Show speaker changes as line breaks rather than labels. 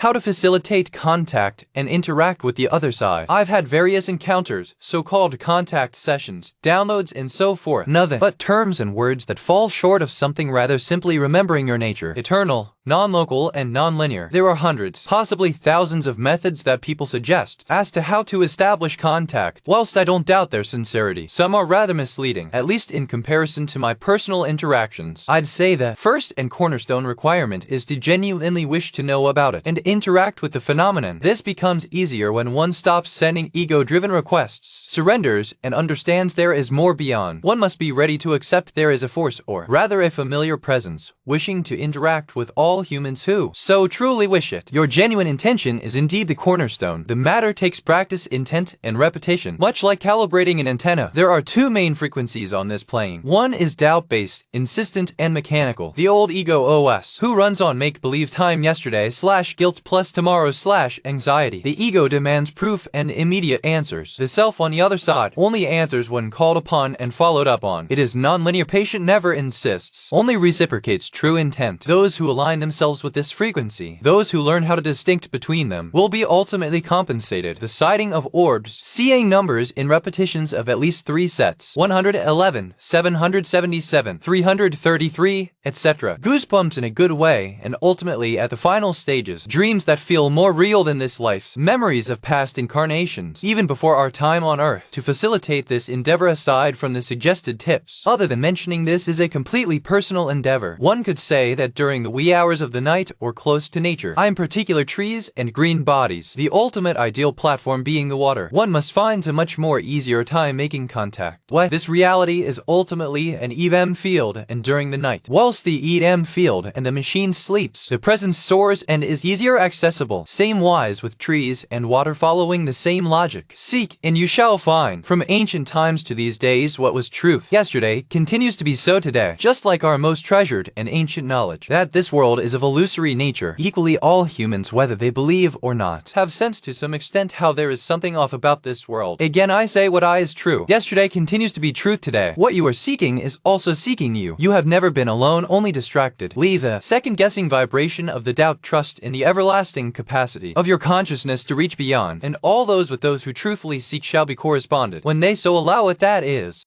How to facilitate contact and interact with the other side. I've had various encounters, so-called contact sessions, downloads and so forth. Nothing but terms and words that fall short of something rather simply remembering your nature. Eternal, non-local and non-linear. There are hundreds, possibly thousands of methods that people suggest as to how to establish contact. Whilst I don't doubt their sincerity, some are rather misleading, at least in comparison to my personal interactions. I'd say the first and cornerstone requirement is to genuinely wish to know about it and interact with the phenomenon. This becomes easier when one stops sending ego-driven requests, surrenders, and understands there is more beyond. One must be ready to accept there is a force, or rather a familiar presence, wishing to interact with all humans who so truly wish it. Your genuine intention is indeed the cornerstone. The matter takes practice, intent, and repetition. Much like calibrating an antenna, there are two main frequencies on this plane. One is doubt-based, insistent, and mechanical. The old ego OS, who runs on make-believe time yesterday / guilt plus tomorrow / anxiety. The ego demands proof and immediate answers. The self, on the other side, only answers when called upon and followed up on. It is non-linear. Patient never insists, only reciprocates true intent. Those who align themselves with this frequency, those who learn how to distinct between them, will be ultimately compensated. The sighting of orbs, seeing numbers in repetitions of at least 3 sets, 111, 777, 333, etc. Goosebumps in a good way, and ultimately at the final stages, dreams that feel more real than this life, memories of past incarnations, even before our time on Earth. To facilitate this endeavor, aside from the suggested tips, other than mentioning this is a completely personal endeavor. One could say that during the wee hours of the night or close to nature, I am particular trees and green bodies, the ultimate ideal platform being the water. One must find a much more easier time making contact. This reality is ultimately an EM field, and during the night, whilst the EM field and the machine sleeps, the presence soars and is easier accessible. Same wise with trees and water, following the same logic. Seek and you shall find. From ancient times to these days, what was truth yesterday continues to be so today, just like our most treasured and ancient knowledge that this world is of illusory nature. Equally, all humans, whether they believe or not, have sensed to some extent how there is something off about this world. Again, I say what is true yesterday continues to be truth today. What you are seeking is also seeking you. You have never been alone, only distracted. Leave the second-guessing vibration of the doubt, trust in the everlasting capacity of your consciousness to reach beyond, and all those with those who truthfully seek shall be corresponded when they so allow it, that is.